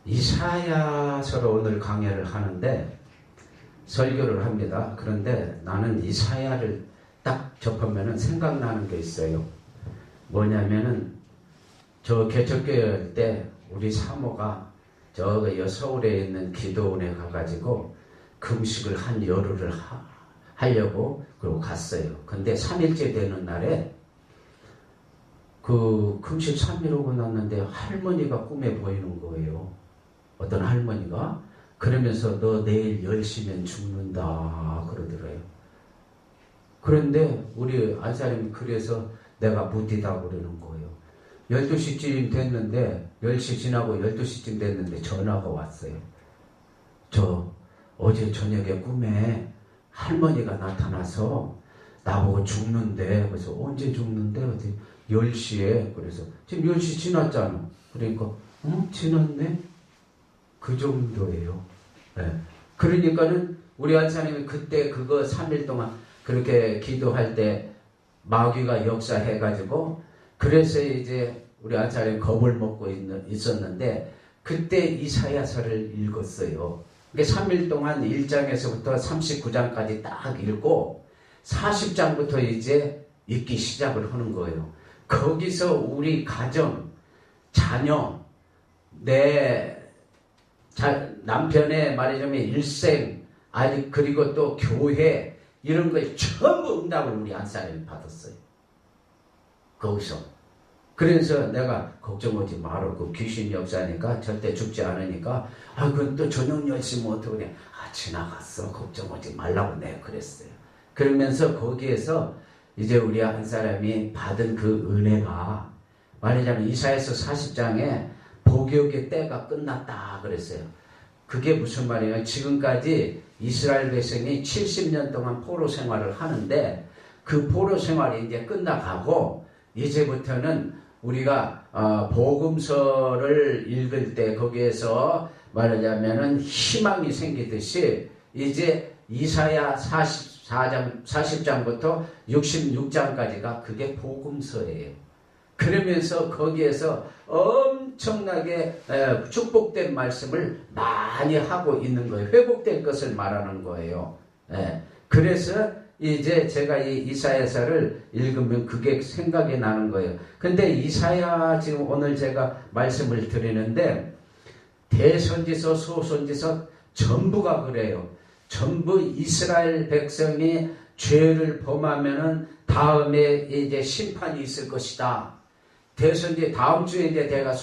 이사야서로 오늘 강의를 하는데 설교를 합니다. 그런데 나는 이사야를 딱 접하면은 생각나는 게 있어요. 뭐냐면은 저 개척교회 때 우리 사모가 저 서울에 있는 기도원에 가가지고 금식을 한 열흘을 하려고 그러고 갔어요. 근데 3일째 되는 날에 그 금식 3일 오고 났는데 할머니가 꿈에 보이는 거예요. 어떤 할머니가 그러면서 너 내일 10시면 죽는다 그러더래요. 그런데 우리 안사람이 그래서 내가 무디다 그러는 거예요. 12시쯤 됐는데 10시 지나고 12시쯤 됐는데 전화가 왔어요. 저 어제 저녁에 꿈에 할머니가 나타나서 나보고 죽는데 그래서 언제 죽는데 어디 10시에 그래서 지금 10시 지났잖아. 그러니까 지났네? 그 정도예요. 네. 그러니까는 우리 안사님이 그때 그거 3일 동안 그렇게 기도할 때 마귀가 역사해가지고 그래서 이제 우리 안사님이 겁을 먹고 있었는데 그때 이사야서를 읽었어요. 그러니까 3일 동안 1장에서부터 39장까지 딱 읽고 40장부터 이제 읽기 시작을 하는 거예요. 거기서 우리 가정, 자녀, 내 남편의 말하자면 일생, 아니 그리고 또 교회 이런 거에 전부 응답을 우리 안사람이 받았어요. 거기서. 그래서 내가 걱정하지 말어. 그 귀신 역사니까 절대 죽지 않으니까 그건 또 저녁 10시면 어떡하냐. 지나갔어. 걱정하지 말라고 내가 그랬어요. 그러면서 거기에서 이제 우리 한 사람이 받은 그 은혜가 말하자면 이사야서 40장에 복역의 때가 끝났다 그랬어요. 그게 무슨 말이에요? 지금까지 이스라엘 백성이 70년 동안 포로 생활을 하는데 그 포로 생활이 이제 끝나가고 이제부터는 우리가 복음서를 읽을 때 거기에서 말하자면은 희망이 생기듯이 이제 이사야 40장부터 66장까지가 그게 복음서예요. 그러면서 거기에서 엄청나게 축복된 말씀을 많이 하고 있는 거예요. 회복될 것을 말하는 거예요. 그래서 이제 제가 이 이사야서를 읽으면 그게 생각이 나는 거예요. 근데 이사야 지금 오늘 제가 말씀을 드리는데 대선지서, 소선지서 전부가 그래요. 전부 이스라엘 백성이 죄를 범하면은 다음에 이제 심판이 있을 것이다. 대선지 다음 주에 이제 내가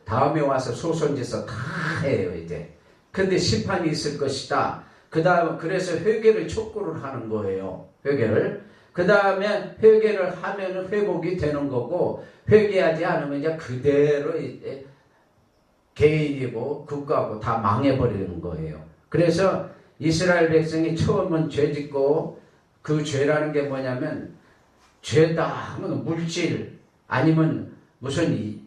다음에 와서 소선지서 다 해요 이제. 근데 심판이 있을 것이다. 그래서 회개를 촉구를 하는 거예요. 회개를. 그 다음에 회개를 하면 회복이 되는 거고 회개하지 않으면 이제 그대로 이제 개인이고 국가고 다 망해버리는 거예요. 그래서 이스라엘 백성이 처음은 죄짓고 그 죄라는 게 뭐냐면 죄다 하면 물질 아니면 무슨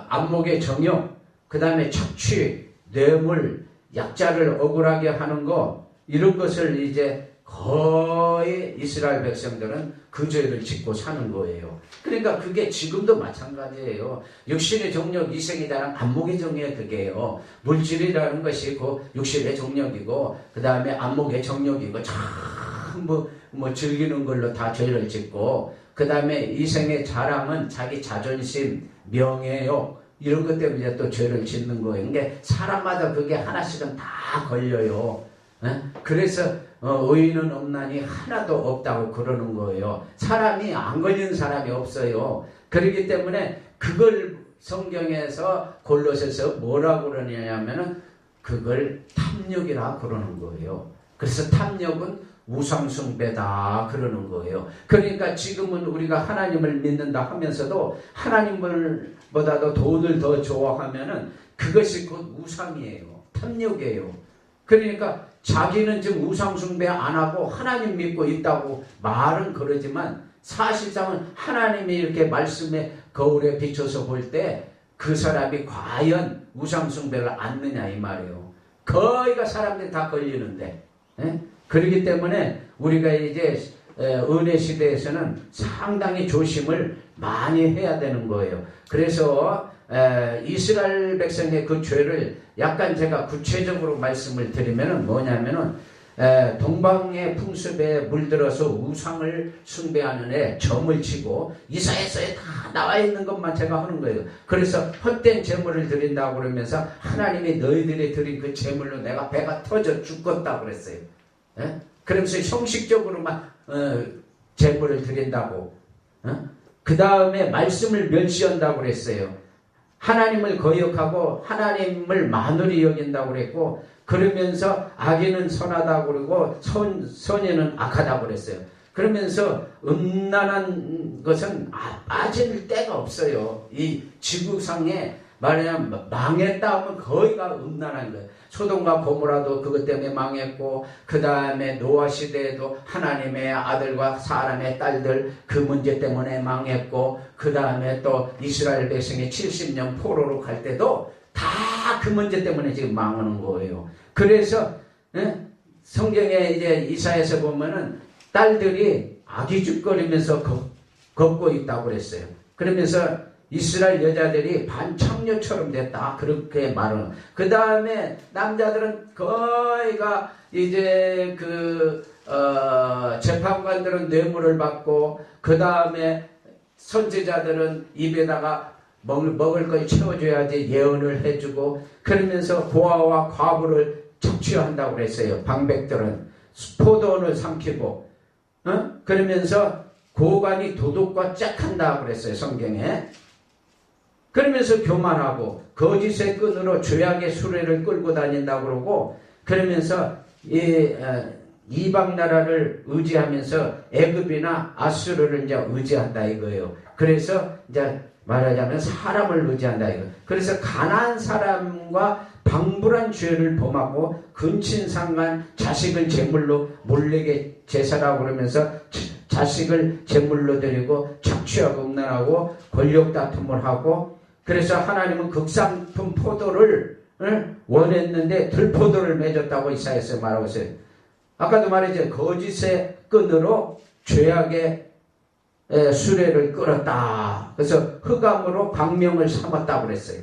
안목의 정욕 그 다음에 착취 뇌물 약자를 억울하게 하는 거 이런 것을 이제 거의 이스라엘 백성들은 그 죄를 짓고 사는 거예요. 그러니까 그게 지금도 마찬가지예요. 육신의 정욕 이생이라는 안목의 정욕이 그게요. 물질이라는 것이 그 육신의 정욕이고 그 다음에 안목의 정욕이고 전부 뭐 즐기는 걸로 다 죄를 짓고 그 다음에 이생의 자랑은 자기 자존심, 명예욕 이런 것 때문에 또 죄를 짓는 거예요. 그러니까 사람마다 그게 하나씩은 다 걸려요. 그래서 의인은 없나니 하나도 없다고 그러는 거예요. 사람이 안 걸리는 사람이 없어요. 그렇기 때문에 그걸 성경에서 골로새서 뭐라고 그러냐면은 그걸 탐욕이라 그러는 거예요. 그래서 탐욕은 우상숭배다 그러는 거예요. 그러니까 지금은 우리가 하나님을 믿는다 하면서도 하나님을 보다도 돈을 더 좋아하면은 그것이 곧 우상이에요. 탐욕이에요. 그러니까 자기는 지금 우상숭배 안 하고 하나님 믿고 있다고 말은 그러지만 사실상은 하나님이 이렇게 말씀의 거울에 비춰서 볼 때 그 사람이 과연 우상숭배를 않느냐 이 말이에요. 거의가 사람들이 다 걸리는데 그렇기 때문에 우리가 이제 은혜 시대에서는 상당히 조심을 많이 해야 되는 거예요. 그래서 이스라엘 백성의 그 죄를 약간 제가 구체적으로 말씀을 드리면은 뭐냐면은 동방의 풍습에 물들어서 우상을 숭배하는 애 점을 치고 이사야서에 다 나와 있는 것만 제가 하는 거예요. 그래서 헛된 제물을 드린다고 그러면서 하나님이 너희들이 드린 그 제물로 내가 배가 터져 죽겠다고 그랬어요. 그러면서 형식적으로만 제물을 드린다고. 그 다음에 말씀을 멸시한다고 그랬어요. 하나님을 거역하고 하나님을 만홀히 여긴다고 그랬고, 그러면서 악인은 선하다고 그러고 선인은 악하다고 그랬어요. 그러면서 음란한 것은 빠질 데가 없어요. 이 지구상에 말하자면 망했다 하면 거의가 음란한 거예요. 소돔과 고모라도 그것 때문에 망했고, 그 다음에 노아 시대에도 하나님의 아들과 사람의 딸들 그 문제 때문에 망했고, 그 다음에 또 이스라엘 백성이 70년 포로로 갈 때도 다 그 문제 때문에 지금 망하는 거예요. 그래서 성경에 이제 이사야서 보면은 딸들이 아기죽거리면서 걷고 있다고 그랬어요. 그러면서 이스라엘 여자들이 반창녀처럼 됐다, 그렇게 말은. 그 다음에 남자들은 거의가 이제 재판관들은 뇌물을 받고, 그 다음에 선지자들은 입에다가 먹을 걸 채워줘야지 예언을 해주고, 그러면서 고아와 과부를 착취한다고 그랬어요. 방백들은 포도원을 삼키고, 그러면서 고관이 도둑과 짝한다고 그랬어요, 성경에. 그러면서 교만하고 거짓의 끈으로 죄악의 수레를 끌고 다닌다고 그러고, 그러면서 이방 나라를 의지하면서 애굽이나 아수르를 이제 의지한다 이거예요. 그래서 이제 말하자면 사람을 의지한다 이거. 그래서 가난한 사람과 방불한 죄를 범하고 근친상간 자식을 제물로 몰래게 제사라고 그러면서 자식을 제물로 드리고 착취하고 음란하고 권력 다툼을 하고, 그래서 하나님은 극상품 포도를 원했는데 들포도를 맺었다고 이사야서 말하고 있어요. 아까도 말했죠. 거짓의 끈으로 죄악의 수레를 끌었다. 그래서 흑암으로 광명을 삼았다고 그랬어요.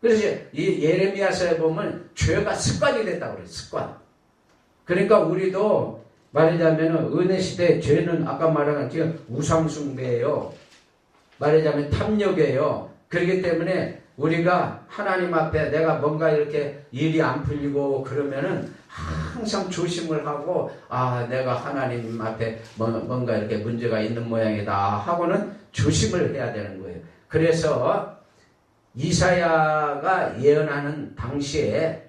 그래서 이 예레미야서에 보면 죄가 습관이 됐다고 그래요. 습관. 그러니까 우리도 말하자면 은혜 시대 죄는 아까 말한 것처럼 우상숭배예요. 말하자면 탐욕이에요. 그렇기 때문에 우리가 하나님 앞에 내가 뭔가 이렇게 일이 안 풀리고 그러면은 항상 조심을 하고, 내가 하나님 앞에 뭔가 이렇게 문제가 있는 모양이다 하고는 조심을 해야 되는 거예요. 그래서 이사야가 예언하는 당시에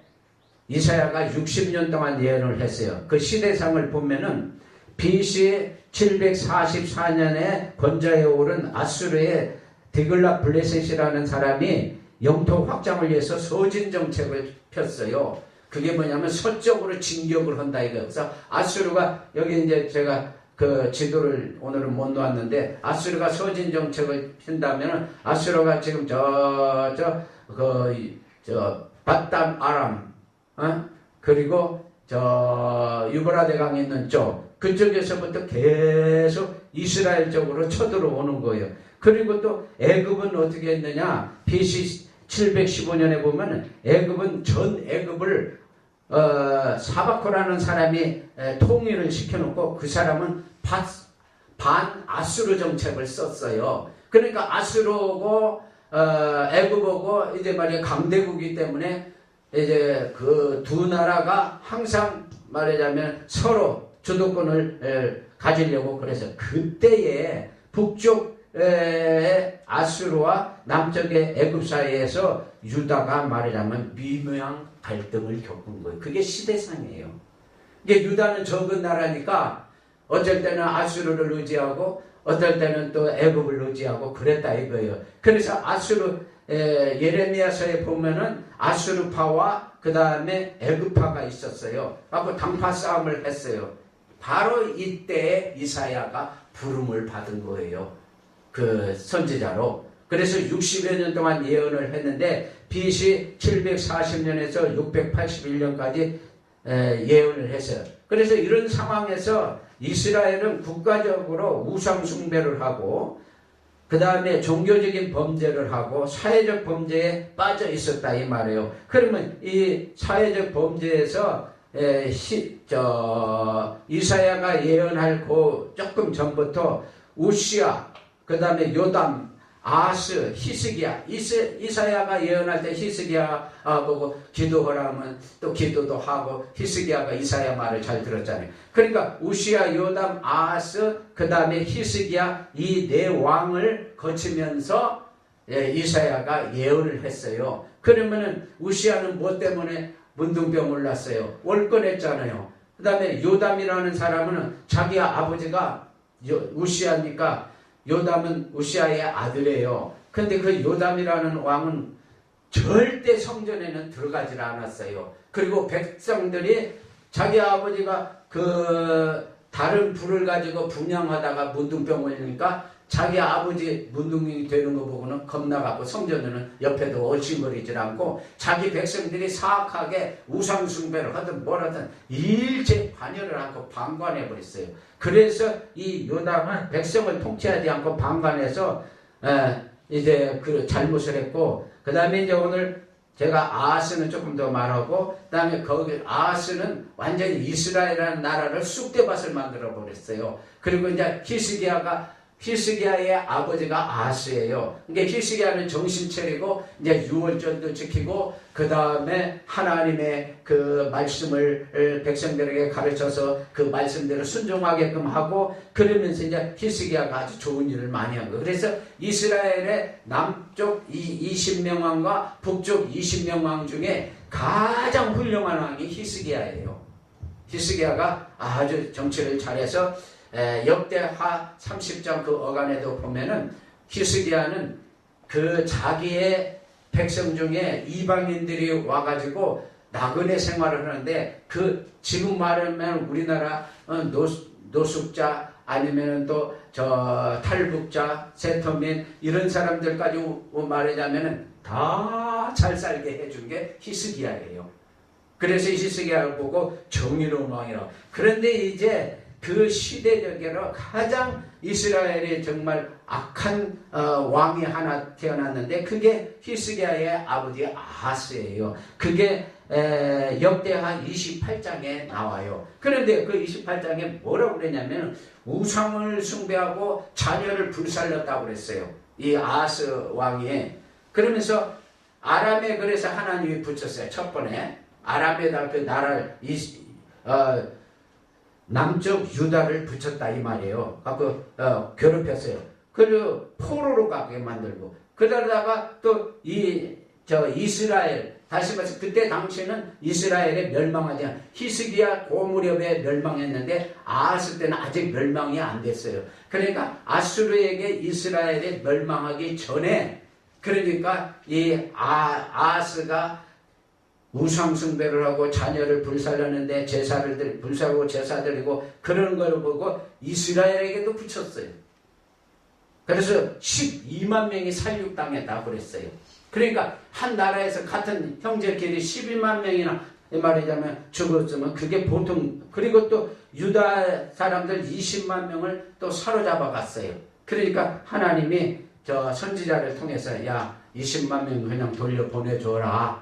이사야가 60년 동안 예언을 했어요. 그 시대상을 보면은 BC 744년에 권좌에 오른 아수르의 디글라 블레셋이라는 사람이 영토 확장을 위해서 서진 정책을 폈어요. 그게 뭐냐면 서쪽으로 진격을 한다 이거예요. 그래서 아수르가, 여기 이제 제가 그 지도를 오늘은 못 놓았는데, 아수르가 서진 정책을 핀다면은 아수르가 지금 바담 아람, 그리고 유브라데 강에 있는 쪽, 그쪽에서부터 계속 이스라엘 쪽으로 쳐들어오는 거예요. 그리고 또 애굽은 어떻게 했느냐? BC 715년에 보면 애굽은 전 애굽을 사바코라는 사람이 통일을 시켜놓고, 그 사람은 반 아수르 정책을 썼어요. 그러니까 아수르고 애굽하고 이제 말이야 강대국이기 때문에 이제 그 두 나라가 항상 말하자면 서로 주도권을 가지려고, 그래서 그때에 북쪽 아수르와 남쪽의 애굽 사이에서 유다가 말하자면 미묘한 갈등을 겪은 거예요. 그게 시대상이에요. 이게 유다는 적은 나라니까 어쩔 때는 아수르를 의지하고 어떨 때는 또 애굽을 의지하고 그랬다 이거예요. 그래서 아수르 예레미야서에 보면은 아수르파와 그 다음에 애굽파가 있었어요. 하고 당파 싸움을 했어요. 바로 이때 이사야가 부름을 받은 거예요. 그 선지자로. 그래서 60여 년 동안 예언을 했는데 BC 740년에서 681년까지 예언을 했어요. 그래서 이런 상황에서 이스라엘은 국가적으로 우상 숭배를 하고, 그 다음에 종교적인 범죄를 하고 사회적 범죄에 빠져 있었다 이 말이에요. 그러면 이 사회적 범죄에서 이사야가 예언할 조금 전부터 우시야, 그 다음에 요담, 아스, 히스기야, 이사야가 예언할 때 히스기야 보고 기도하라면 또 기도도 하고 히스기야가 이사야 말을 잘 들었잖아요. 그러니까 우시야, 요담, 아스, 그 다음에 히스기야 이 네 왕을 거치면서 이사야가 예언을 했어요. 그러면은 우시야는 뭐 때문에 문둥병을 났어요? 월권했잖아요. 그 다음에 요담이라는 사람은 자기 아버지가 우시야니까 요담은 우시야의 아들이에요. 근데 그 요담이라는 왕은 절대 성전에는 들어가질 않았어요. 그리고 백성들이 자기 아버지가 그 다른 불을 가지고 분양하다가 문둥병 걸리니까 자기 아버지 문둥이 되는 거 보고는 겁나갖고 성전에는 옆에도 얼씬거리질 않고 자기 백성들이 사악하게 우상숭배를 하든 뭐라든 일체 관여를 않고 방관해버렸어요. 그래서 이 요담은 백성을 통치하지 않고 방관해서 이제 그 잘못을 했고, 그 다음에 이제 오늘 제가 아하스는 조금 더 말하고, 그 다음에 거기 아하스는 완전히 이스라엘이라는 나라를 쑥대밭을 만들어 버렸어요. 그리고 이제 히스기야의 아버지가 아하스예요. 그러니까 히스기야는 정신 차리고 이제 유월절도 지키고 그 다음에 하나님의 그 말씀을 백성들에게 가르쳐서 그 말씀대로 순종하게끔 하고, 그러면서 이제 히스기야가 아주 좋은 일을 많이 한 거예요. 그래서 이스라엘의 남쪽 20명 왕과 북쪽 20명 왕 중에 가장 훌륭한 왕이 히스기야예요. 히스기야가 아주 정치를 잘해서 역대하 30장 그 어간에도 보면은 히스기야는 그 자기의 백성 중에 이방인들이 와가지고 나그네 생활을 하는데, 그 지금 말하면 우리나라 노숙자 아니면 또 탈북자, 세터민 이런 사람들까지 말하자면은 다 잘 살게 해준 게 히스기야예요. 그래서 히스기야를 보고 정의로운 왕이라고. 그런데 이제 그 시대적으로 가장 이스라엘이 정말 악한 왕이 하나 태어났는데 그게 히스기야의 아버지 아하스예요. 그게 역대하 28장에 나와요. 그런데 그 28장에 뭐라고 그랬냐면 우상을 숭배하고 자녀를 불살렸다고 그랬어요. 이 아하스 왕이. 그러면서 아람에 그래서 하나님이 붙였어요. 첫 번에 아람에다 그 나라를 남쪽 유다를 붙였다 이 말이에요. 괴롭혔어요. 그리고 포로로 가게 만들고, 그러다가 또 이스라엘, 다시 말해서 그때 당시에는 이스라엘에 멸망하지 않아. 히스기야 고무렵에 멸망했는데 아하스 때는 아직 멸망이 안 됐어요. 그러니까 아수르에게 이스라엘에 멸망하기 전에, 그러니까 이 아하스가 우상숭배를 하고 자녀를 불살렸는데 제사를 불사하고 제사 드리고 그러는 걸 보고 이스라엘에게도 붙였어요. 그래서 12만 명이 살육당했다고 그랬어요. 그러니까 한 나라에서 같은 형제끼리 12만 명이나 말하자면 죽었으면 그게 보통. 그리고 또 유다 사람들 20만 명을 또 사로잡아 갔어요. 그러니까 하나님이 선지자를 통해서 야 20만 명 그냥 돌려보내줘라.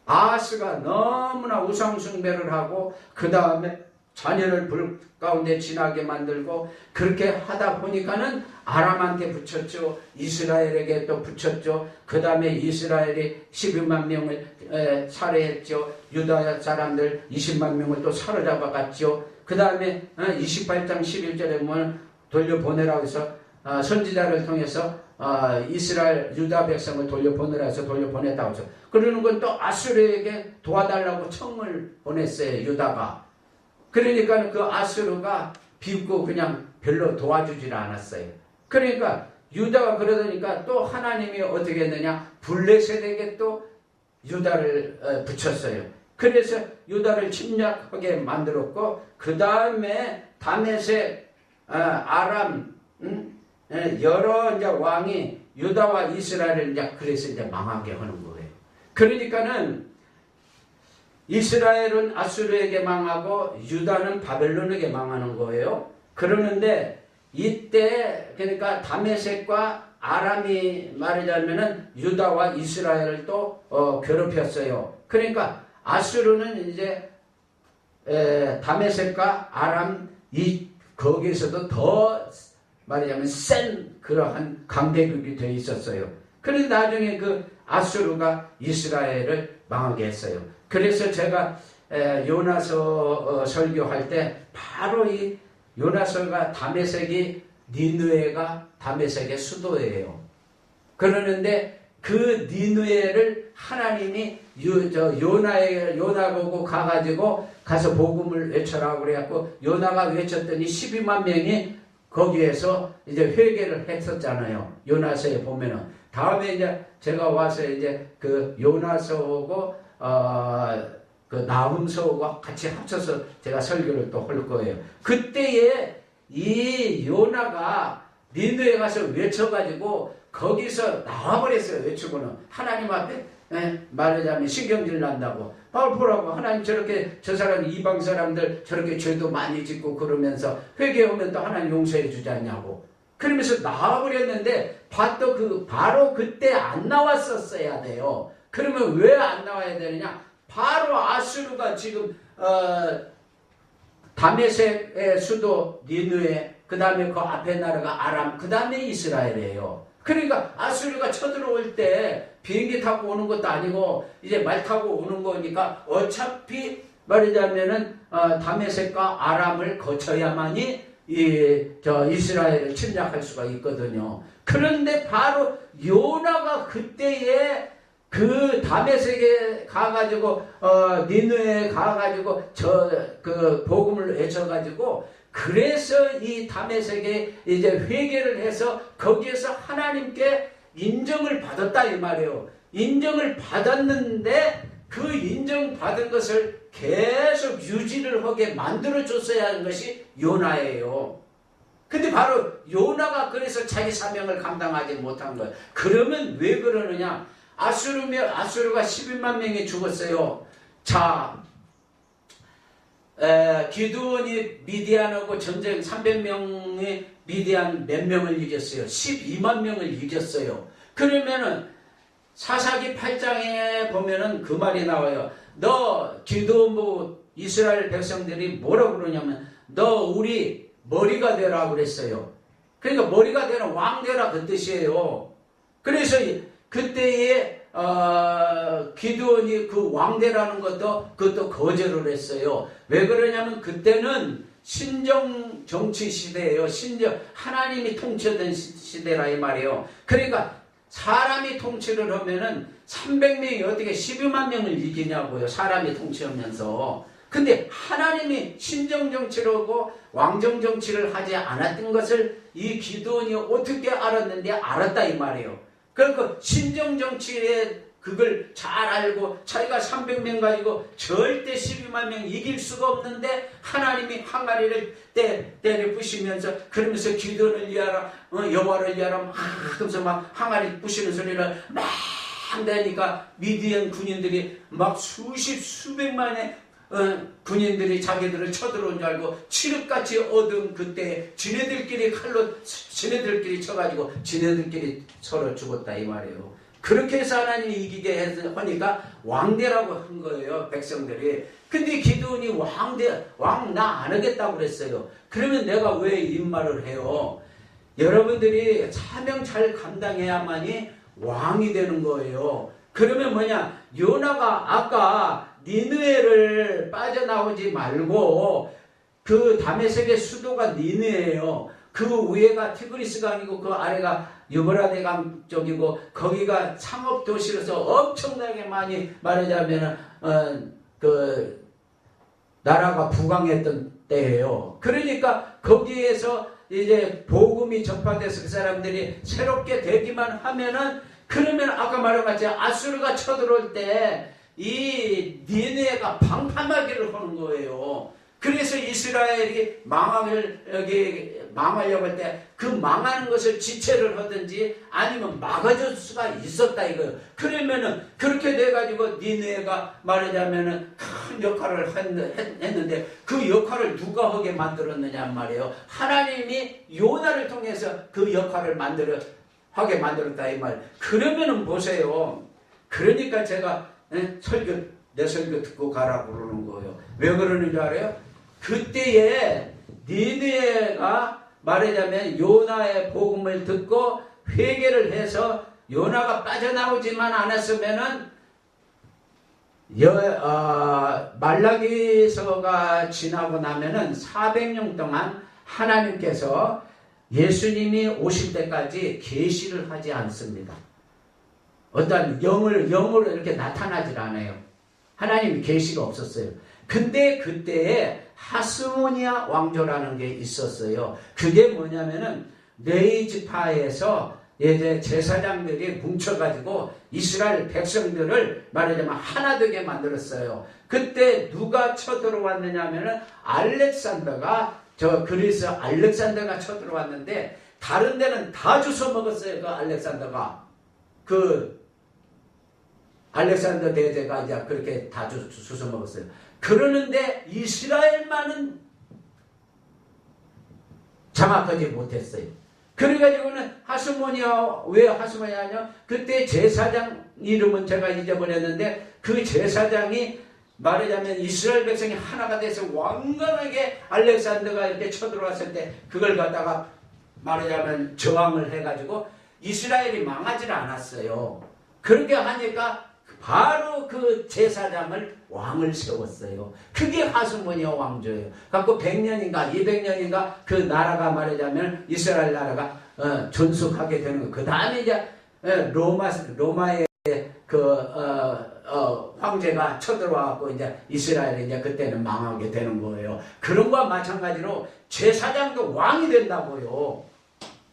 아하스가 너무나 우상숭배를 하고 그 다음에 자녀를 불 가운데 지나게 만들고 그렇게 하다 보니까는 아람한테 붙였죠. 이스라엘에게 또 붙였죠. 그 다음에 이스라엘이 12만 명을 살해했죠. 유다 사람들 20만 명을 또 사로잡아 갔죠. 그 다음에 28장 11절에 보면 돌려보내라고 해서 선지자를 통해서 이스라엘 유다 백성을 돌려보내라 해서 돌려보냈다고 하죠. 그러는 건 또 아수르에게 도와달라고 청을 보냈어요. 유다가. 그러니까 그 아수르가 비웃고 그냥 별로 도와주질 않았어요. 그러니까 유다가 그러니까 또 하나님이 어떻게 했느냐, 블레셋에게 또 유다를 붙였어요. 그래서 유다를 침략하게 만들었고, 그 다음에 다메섹, 아람, 여러 이제 왕이 유다와 이스라엘을 이제 그래서 이제 망하게 하는 거예요. 그러니까는 이스라엘은 아수르에게 망하고 유다는 바벨론에게 망하는 거예요. 그러는데 이때 그러니까 다메섹과 아람이 말하자면은 유다와 이스라엘을 또 괴롭혔어요. 그러니까 아수르는 이제 다메섹과 아람 거기에서도 더 말하자면 센 그러한 강대국이 되어 있었어요. 그런데 나중에 그 아수르가 이스라엘을 망하게 했어요. 그래서 제가 요나서 설교할 때 바로 이 요나서가 다메섹이 니느웨가 다메섹의 수도예요. 그러는데 그 니느웨를 하나님이 요나 보고 가서 복음을 외쳐라 그래갖고 요나가 외쳤더니 12만 명이 거기에서 이제 회개를 했었잖아요. 요나서에 보면은 다음에 이제 제가 와서 이제 그 요나서하고 그 나훔서하고 같이 합쳐서 제가 설교를 또 할 거예요. 그때에 이 요나가 니느웨 가서 외쳐가지고 거기서 나와버렸어요. 외치고는 하나님 앞에 말하자면 신경질 난다고 보라고 하나님 저렇게 저 사람 이방 사람들 저렇게 죄도 많이 짓고 그러면서 회개하면 또 하나님 용서해 주지 않냐고 그러면서 나와버렸는데 바로 그때 안 나왔었어야 돼요. 그러면 왜 안 나와야 되느냐? 바로 아수르가 지금 다메섹의 수도 니느웨 그 다음에 그 앞에 나라가 아람 그 다음에 이스라엘이에요. 그러니까 아수르가 쳐들어올 때 비행기 타고 오는 것도 아니고 이제 말 타고 오는 거니까 어차피 말하자면은 다메섹과 아람을 거쳐야만이 이스라엘을 침략할 수가 있거든요. 그런데 바로 요나가 그때에 그 다메섹에 가가지고 니느웨에 가가지고 그 복음을 외쳐가지고 그래서 이 다메섹에 이제 회개를 해서 거기에서 하나님께 인정을 받았다 이 말이에요. 인정을 받았는데 그 인정받은 것을 계속 유지를 하게 만들어줬어야 하는 것이 요나예요. 근데 바로 요나가 그래서 자기 사명을 감당하지 못한 거예요. 그러면 왜 그러느냐? 아수르가 12만 명이 죽었어요. 자, 기드온이 미디안하고 전쟁 300명의 미디안 몇 명을 이겼어요? 12만 명을 이겼어요. 그러면은 사사기 8장에 보면은 그 말이 나와요. 너 기드온 이스라엘 백성들이 뭐라고 그러냐면 너 우리 머리가 되라 그랬어요. 그러니까 머리가 되라 왕 되라 그 뜻이에요. 그래서 그때에 기드온이 그 왕대라는 그것도 거절을 했어요. 왜 그러냐면 그때는 신정 정치 시대예요. 하나님이 통치하던 시대라 이 말이에요. 그러니까 사람이 통치를 하면은 300명이 어떻게 12만 명을 이기냐고요. 사람이 통치하면서. 근데 하나님이 신정 정치를 하고 왕정 정치를 하지 않았던 것을 이 기드온이 어떻게 알았는데 알았다 이 말이에요. 그러니까 신정 정치에 그걸 잘 알고 자기가 300명 가지고 절대 12만 명 이길 수가 없는데 하나님이 항아리를 때려 부시면서 그러면서 기도를 위하라 여호와를 위하라 막 하면서 막 항아리 부시는 소리를 막 내니까 미디안 군인들이 막 수백만의 군인들이 자기들을 쳐들어온 줄 알고 칠흑같이 얻은 그때 지네들끼리 쳐가지고 지네들끼리 서로 죽었다 이 말이에요. 그렇게 해서 하나님이 이기게 하니까 왕대라고 한 거예요. 백성들이. 근데 기드온이 왕 나 안 하겠다고 그랬어요. 그러면 내가 왜 이 말을 해요? 여러분들이 사명 잘 감당해야만이 왕이 되는 거예요. 그러면 뭐냐? 요나가 아까 니느웨를 빠져나오지 말고 그 다메섹의 수도가 니느웨예요. 그 위에가 티그리스 강이고 그 아래가 유브라데 강 쪽이고 거기가 상업 도시로서 엄청나게 많이 말하자면 그 나라가 부강했던 때예요. 그러니까 거기에서 이제 복음이 전파돼서 그 사람들이 새롭게 되기만 하면은 그러면 아까 말한 같이 아수르가 쳐들어올 때 이 니느웨가 방판하기를 하는 거예요. 그래서 이스라엘이 망하려고 할 때 그 망하는 것을 지체를 하든지 아니면 막아줄 수가 있었다 이거예요. 그러면은 그렇게 돼가지고 니느웨가 말하자면은 큰 역할을 했는데 그 역할을 누가 하게 만들었느냐 말이에요. 하나님이 요나를 통해서 그 역할을 하게 만들었다 이 말. 그러면은 보세요. 그러니까 제가 내 설교 듣고 가라고 그러는 거예요. 왜 그러는 줄 알아요? 그때에 니느웨가 말하자면 요나의 복음을 듣고 회개를 해서 요나가 빠져나오지만 않았으면은 말라기서가 지나고 나면은 400년 동안 하나님께서 예수님이 오실 때까지 계시를 하지 않습니다. 어떤 영으로 이렇게 나타나질 않아요. 하나님이 계시가 없었어요. 근데 그때에 하스모니아 왕조라는 게 있었어요. 그게 뭐냐면은 네이지파에서 이제 제사장들이 뭉쳐가지고 이스라엘 백성들을 말하자면 하나 되게 만들었어요. 그때 누가 쳐들어왔느냐 하면은 그리스 알렉산더가 쳐들어왔는데 다른 데는 다 주워 먹었어요. 그 알렉산더가. 알렉산더 대제가 이제 그렇게 다 주워 먹었어요. 그러는데 이스라엘만은 장악하지 못했어요. 그래가지고는 왜 하스모니아냐? 그때 제사장 이름은 제가 잊어버렸는데 그 제사장이 말하자면 이스라엘 백성이 하나가 돼서 완강하게 알렉산더가 이렇게 쳐들어왔을 때 그걸 갖다가 말하자면 저항을 해가지고 이스라엘이 망하지 않았어요. 그렇게 하니까 바로 그 제사장을 왕을 세웠어요. 그게 하스모니아 왕조예요. 갖고 100년인가 200년인가 그 나라가 말하자면 이스라엘 나라가 존속하게 되는 거예요. 그 다음에 이제 로마의 황제가 쳐들어와갖고 이제 이스라엘이 이제 그때는 망하게 되는 거예요. 그런 거와 마찬가지로 제사장도 왕이 된다고요.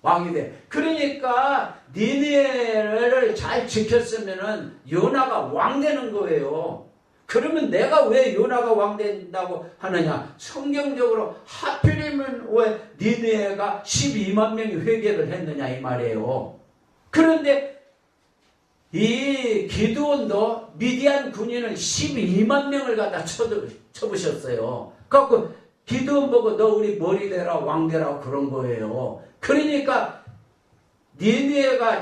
왕이 돼. 그러니까 니느웨를 잘 지켰으면은 요나가 왕 되는 거예요. 그러면 내가 왜 요나가 왕 된다고 하느냐? 성경적으로 하필이면 왜 니느웨가 12만 명이 회개를 했느냐 이 말이에요. 그런데 이 기드온도 미디안 군인을 12만 명을 갖다 쳐부셨어요. 그래갖고 기드온 보고 너 우리 머리 대라 왕 되라 그런 거예요. 그러니까 니느웨가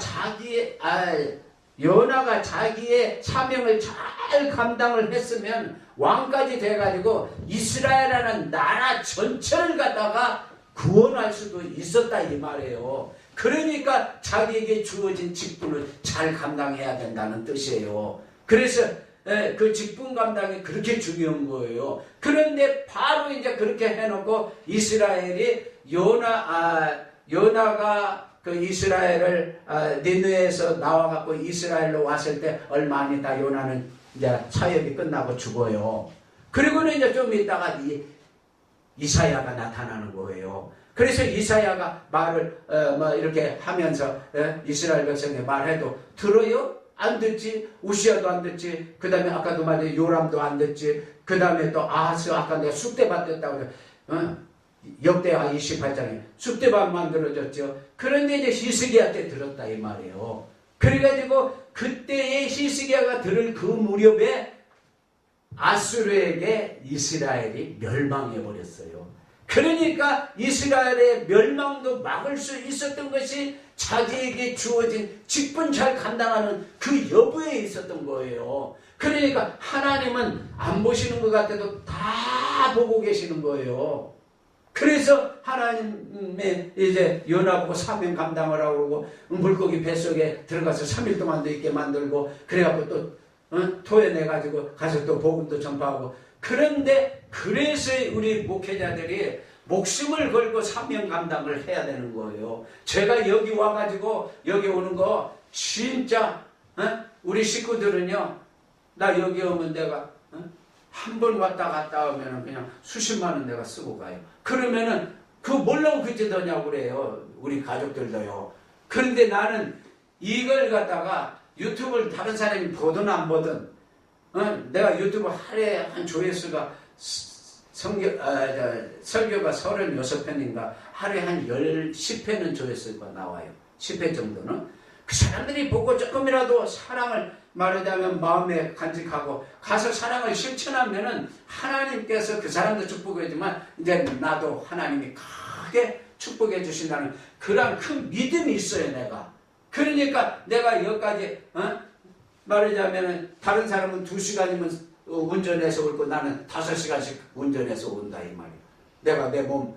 요나가 자기의 사명을 잘 감당을 했으면 왕까지 돼가지고 이스라엘이라는 나라 전체를 갖다가 구원할 수도 있었다 이 말이에요. 그러니까 자기에게 주어진 직분을 잘 감당해야 된다는 뜻이에요. 그래서 그 직분 감당이 그렇게 중요한 거예요. 그런데 바로 이제 그렇게 해놓고 이스라엘이 요나가 그 이스라엘을 니느웨에서 나와갖고 이스라엘로 왔을 때 얼마 안 있다 요나는 이제 사역이 끝나고 죽어요. 그리고는 이제 좀 있다가 이사야가 나타나는 거예요. 그래서 이사야가 말을 이렇게 하면서 이스라엘 백성에 말해도 들어요? 안 듣지. 우시아도 안 듣지. 그 다음에 아까도 말해 요람도 안 듣지. 그 다음에 또 아하스 아까 내가 쑥대밭 됐다고 그래. 역대하 28장에 쑥대밭 만들어졌죠. 그런데 이제 히스기야한테 들었다 이 말이에요. 그래가지고 그때의 히스기야가 들을 그 무렵에 아수르에게 이스라엘이 멸망해버렸어요. 그러니까 이스라엘의 멸망도 막을 수 있었던 것이 자기에게 주어진 직분 잘 감당하는 그 여부에 있었던 거예요. 그러니까 하나님은 안 보시는 것 같아도 다 보고 계시는 거예요. 그래서 하나님의 이제 요나 보고 사명 감당을 하고 그러고 물고기 뱃속에 들어가서 3일 동안도 있게 만들고 그래갖고 또 토해내가지고 가서 또 복음도 전파하고. 그런데 그래서 우리 목회자들이 목숨을 걸고 사명 감당을 해야 되는 거예요. 제가 여기 와가지고 여기 오는 거 진짜 우리 식구들은요, 나 여기 오면 내가 한 번 왔다 갔다 오면 그냥 수십만 원 내가 쓰고 가요. 그러면은 뭐라고 그짓 하냐고 그래요. 우리 가족들도요. 그런데 나는 이걸 갖다가 유튜브를 다른 사람이 보든 안 보든 내가 유튜브 하루에 한 조회수가 설교가 36편인가 하루에 한 10회는 조회수가 나와요. 10회 정도는. 그 사람들이 보고 조금이라도 사랑을 말하자면 마음에 간직하고 가서 사랑을 실천하면은 하나님께서 그 사람도 축복해주지만 이제 나도 하나님이 크게 축복해 주신다는 그런 큰 믿음이 있어요, 내가. 그러니까 내가 여기까지 말하자면 다른 사람은 2시간이면 운전해서 올고 나는 5시간씩 운전해서 온다 이 말이야. 내가 내 몸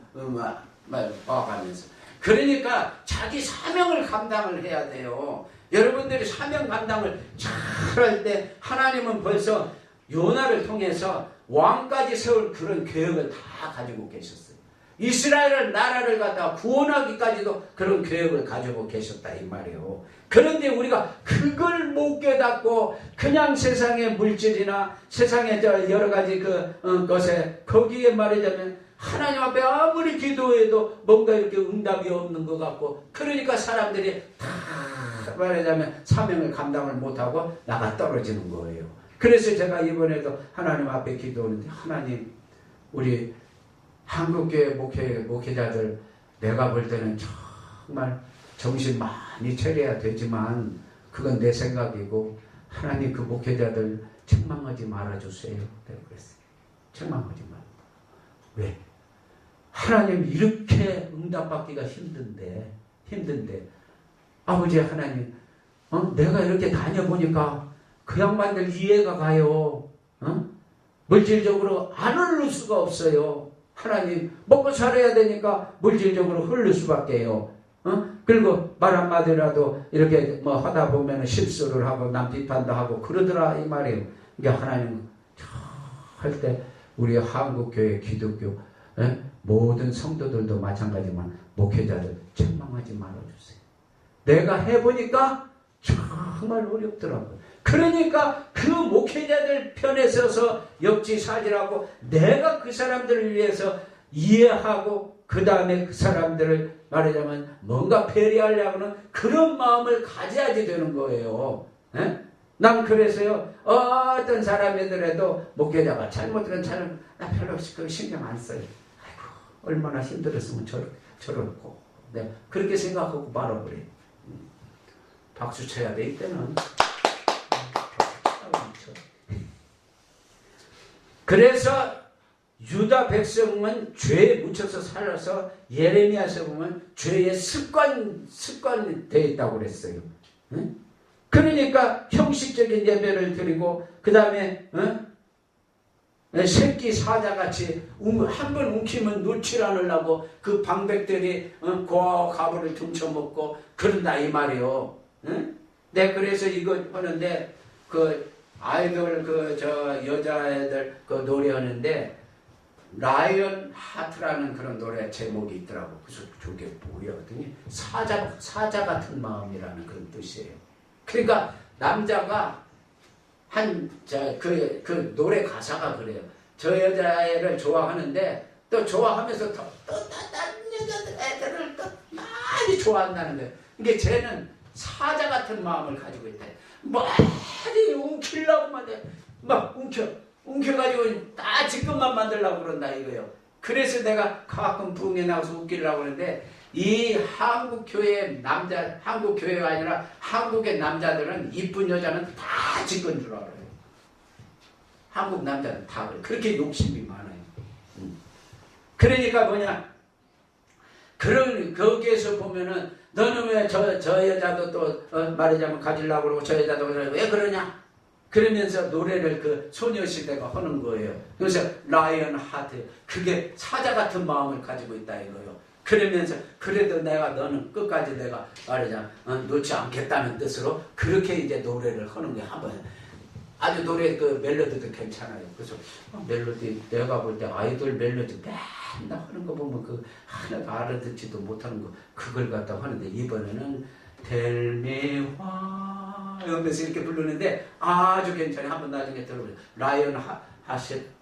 봐가면서. 그러니까 자기 사명을 감당을 해야 돼요. 여러분들이 사명 감당을 잘 할 때 하나님은 벌써 요나를 통해서 왕까지 세울 그런 계획을 다 가지고 계셨어요. 이스라엘 나라를 갖다가 구원하기까지도 그런 계획을 가지고 계셨다 이 말이에요. 그런데 우리가 그걸 못 깨닫고 그냥 세상의 물질이나 세상의 여러 가지 것에 거기에 말하자면 하나님 앞에 아무리 기도해도 뭔가 이렇게 응답이 없는 것 같고 그러니까 사람들이 다 말하자면 사명을 감당을 못하고 나가 떨어지는 거예요. 그래서 제가 이번에도 하나님 앞에 기도하는데 하나님 우리 한국교회 목회자들 내가 볼 때는 정말 정신 많이 차려야 되지만 그건 내 생각이고 하나님 그 목회자들 책망하지 말아주세요. 내가 그랬어요. 책망하지 말고. 왜? 하나님 이렇게 응답받기가 힘든데 아버지 하나님 내가 이렇게 다녀보니까 그 양반들 이해가 가요. 물질적으로 안 흐를 수가 없어요. 하나님 먹고 살아야 되니까 물질적으로 흐를 수밖에요. 그리고 말 한마디라도 이렇게 뭐 하다 보면 실수를 하고 남 비판도 하고 그러더라 이 말이에요. 그러니까 하나님 할 때 우리 한국교회 기독교 모든 성도들도 마찬가지지만 목회자들 책망하지 말아주세요. 내가 해보니까 정말 어렵더라고요. 그러니까 그 목회자들 편에 서서 역지사지라고 내가 그 사람들을 위해서 이해하고 그 다음에 그 사람들을 말하자면 뭔가 배려하려고는 그런 마음을 가져야지 되는 거예요. 난 그래서요 어떤 사람이더라도 목회자가 잘못하면 나 별로 신경 안 써요. 아이고 얼마나 힘들었으면 저렇고 그렇게 생각하고 말아버려요. 박수 쳐야 돼 이때는. 그래서 유다 백성은 죄에 묻혀서 살아서 예레미야서 보면 죄의 습관이 되어 있다고 그랬어요. 그러니까 형식적인 예배를 드리고 그 다음에 새끼 사자같이 한 번 움키면 놓칠 않으려고 그 방백들이 고아와 가부를 훔쳐먹고 그런다 이 말이요. 네, 그래서 이거 하는데 그 아이돌 여자애들 그 노래하는데 라이언 하트라는 그런 노래 제목이 있더라고. 그래서 저게 뭐야 그랬더니 사자 같은 마음이라는 그런 뜻이에요. 그러니까 남자가 그 노래 가사가 그래요. 저 여자애를 좋아하는데 또 좋아하면서 또 다른 여자애들을 또 많이 좋아한다는 거예요. 그러니까 쟤는 사자 같은 마음을 가지고 있다. 많이 움키려고만 해. 막 움켜가지고 다 지금만 만들려고 그런다 이거예요. 그래서 내가 가끔 부흥에 나가서 웃기려고 그러는데 이 한국교회가 아니라 한국의 남자들은 이쁜 여자는 다 지금 줄 알아요. 한국 남자는 다 그래. 그렇게 욕심이 많아요. 그러니까 뭐냐. 거기에서 보면은 너는 왜 저 여자도 또 말하자면 가지려고 그러고 저 여자도 왜 그러냐. 그러면서 노래를 그 소녀시대가 하는 거예요. 그래서 라이언 하트 그게 사자 같은 마음을 가지고 있다 이거예요. 그러면서 그래도 너는 끝까지 내가 말하자면 놓지 않겠다는 뜻으로 그렇게 이제 노래를 하는 거예요. 한번 아주 노래 그 멜로디도 괜찮아요. 그래서 멜로디 내가 볼 때 아이돌 멜로디 맨날 하는 거 보면 그 하나도 알아듣지도 못하는 거 그걸 갖다 하는데 이번에는 Tell me why 이러면서 이렇게 부르는데 아주 괜찮아요. 한번 나중에 들어보세요. 라이언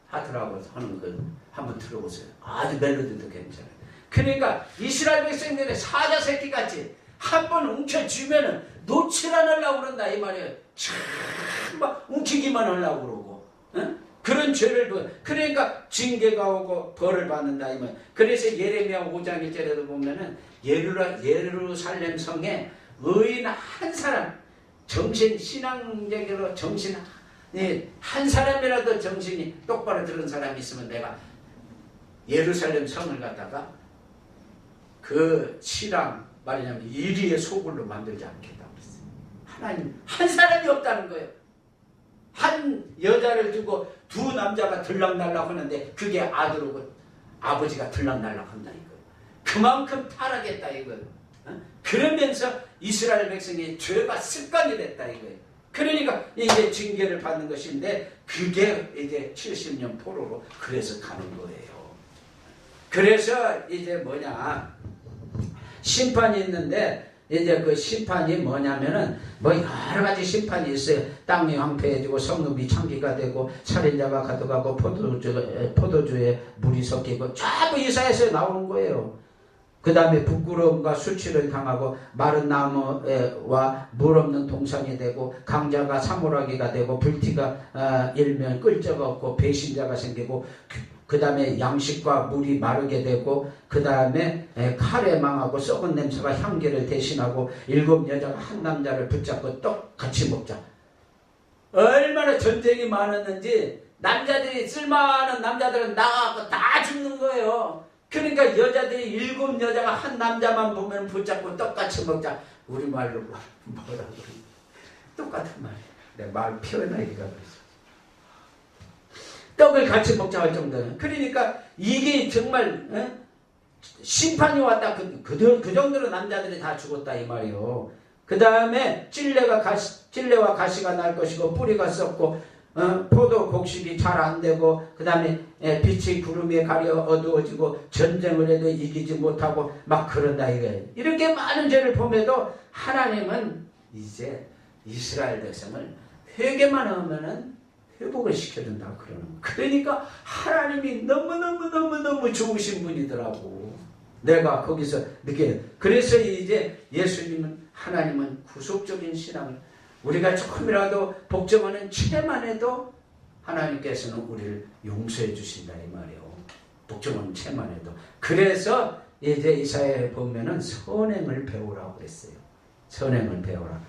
하트라고 하는 거 한번 들어보세요. 아주 멜로디도 괜찮아요. 그러니까 이스라엘 백성들의 사자 새끼같이 한번 웅켜쥐면은 놓칠 않으려고 그런다 이 말이에요. 막 웅키기만 하려고 그러고 그런 죄를 그러니까 징계가 오고 벌을 받는다 이 말. 그래서 예레미야 5장 1절에도 보면은 예루살렘 성에 의인 한 사람, 신앙적으로 정신 한 사람이라도 정신이 똑바로 들은 사람이 있으면 내가 예루살렘 성을 갖다가 그 신랑 말이냐면 이리의 소굴로 만들지 않겠다고 그랬어요. 하나님 한 사람이 없다는 거예요. 한 여자를 두고 두 남자가 들락날락 하는데 그게 아들이고 아버지가 들락날락 한다 이거예요. 그만큼 타락했다 이거예요. 그러면서 이스라엘 백성의 죄가 습관이 됐다 이거예요. 그러니까 이제 징계를 받는 것인데 그게 이제 70년 포로로 그래서 가는 거예요. 그래서 이제 뭐냐 심판이 있는데 이제 그 심판이 뭐냐면은 뭐 여러 가지 심판이 있어요. 땅이 황폐해지고 성읍이 창기가 되고 살인자가 가져가고 포도주에 물이 섞이고 전부 이사야서에 나오는 거예요. 그 다음에 부끄러움과 수치를 당하고 마른 나무와 물 없는 동산이 되고 강자가 사물하기가 되고 불티가 일면 끌 자가 없고 배신자가 생기고 그 다음에 양식과 물이 마르게 되고 그 다음에 칼에 망하고 썩은 냄새가 향기를 대신하고 7 여자가 한 남자를 붙잡고 떡 같이 먹자. 얼마나 전쟁이 많았는지 남자들이 쓸만한 남자들은 나가고 다 죽는 거예요. 그러니까 여자들이 7 여자가 한 남자만 보면 붙잡고 떡같이 먹자. 우리말로 뭐라고 그래. 똑같은 말이에요. 내 말 표현하기가 그래서. 떡을 같이 먹자 할 정도는. 그러니까 이게 정말 심판이 왔다. 그 정도로 남자들이 다 죽었다 이 말이에요. 그 다음에 찔레와 가시가 날 것이고 뿌리가 썩고 포도 곡식이 잘 안 되고 그 다음에 빛이 구름에 가려 어두워지고 전쟁을 해도 이기지 못하고 막 그런다 이거예요. 이렇게 많은 죄를 범해도 하나님은 이제 이스라엘 백성을 회개만 하면은 회복을 시켜준다 그러는 거예요. 그러니까 하나님이 너무너무 좋으신 분이더라고. 내가 거기서 느껴요. 그래서 이제 예수님은 하나님은 구속적인 신앙을 우리가 조금이라도 복종하는 채만 해도 하나님께서는 우리를 용서해 주신다 이 말이에요. 복종하는 채만 해도. 그래서 이제 이사야에 보면은 선행을 배우라고 그랬어요. 선행을 배우라.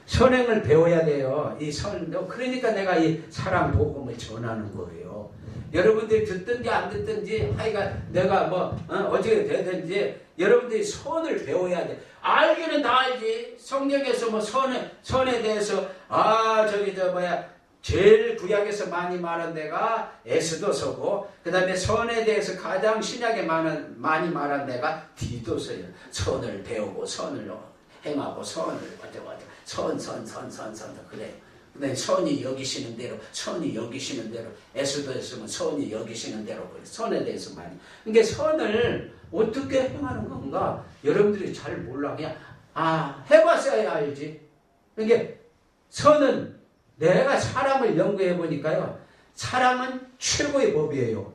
선행을 배워야 돼요. 이 선도. 그러니까 내가 이 사랑 복음을 전하는 거예요. 여러분들이 듣든지 안 듣든지 하여간 내가 어떻게 되든지 여러분들이 선을 배워야 돼. 알기는 다 알지. 성경에서 뭐 선에 대해서 제일 구약에서 많이 말한 데가 에스더서고 그 다음에 선에 대해서 가장 신약에 많이 말한 데가 디도서예요. 선을 배우고 선을 행하고 선을 선 그래요. 근데 선이 여기시는 대로 에스더에서는 선이 여기시는 대로 선에 대해서 많이. 그러니까 선을 어떻게 행하는 건가 여러분들이 잘 몰라. 그냥 해봤어야 알지. 그러니까 선은 내가 사랑을 연구해 보니까요. 사랑은 최고의 법이에요.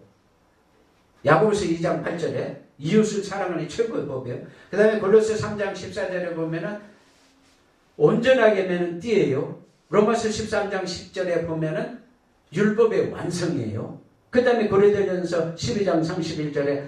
야고보서 2장 8절에 이웃을 사랑하는 최고의 법이에요. 그 다음에 골로새 3장 14절에 보면은 온전하게 매는 띠예요. 로마서 13장 10절에 보면은 율법의 완성이에요. 그 다음에 고린도전서 12장 31절에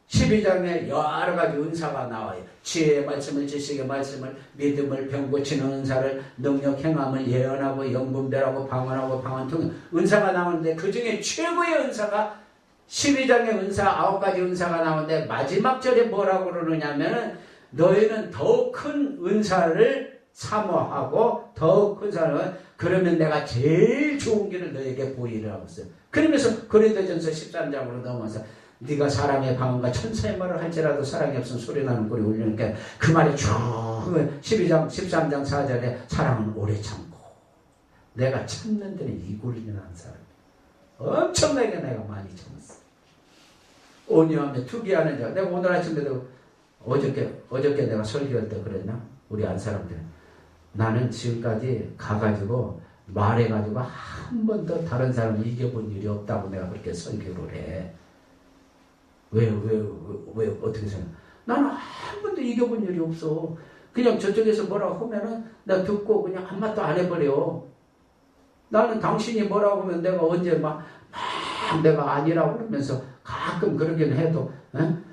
12장에 여러 가지 은사가 나와요. 지혜의 말씀을, 지식의 말씀을, 믿음을, 병 고치는 은사를, 능력 행함을, 예언하고, 영분별하고, 방언하고, 방언통역 은사가 나오는데 그 중에 최고의 은사가 12장의 은사 9가지 은사가 나오는데 마지막 절에 뭐라고 그러느냐면 너희는 더욱 큰 은사를 사모하고 더욱 큰 사람은 그러면 내가 제일 좋은 길을 너에게 보이라고 했어요. 그러면서 고린도전서 13장으로 넘어서 네가 사람의 방언과 천사의 말을 할지라도 사랑이 없으면 소리나는 꼴이 울리니까 그 말이 쭉 12장 13장 4절에 사랑은 오래 참고 내가 참는 데는 이굴리는 사람 엄청나게 내가 많이 참았어. 온유하며 투기하는 자. 내가 오늘 아침에도 어저께 내가 설교할 때 그랬나? 우리 안 사람들 나는 지금까지 가가지고 말해가지고 한 번도 다른 사람을 이겨본 일이 없다고 내가 그렇게 설교를 해. 왜 어떻게 생각해? 나는 한 번도 이겨본 일이 없어. 그냥 저쪽에서 뭐라고 하면은 나 듣고 그냥 한마디도 안 해버려. 나는 당신이 뭐라고 하면 내가 언제 막 내가 아니라고 그러면서 가끔 그러긴 해도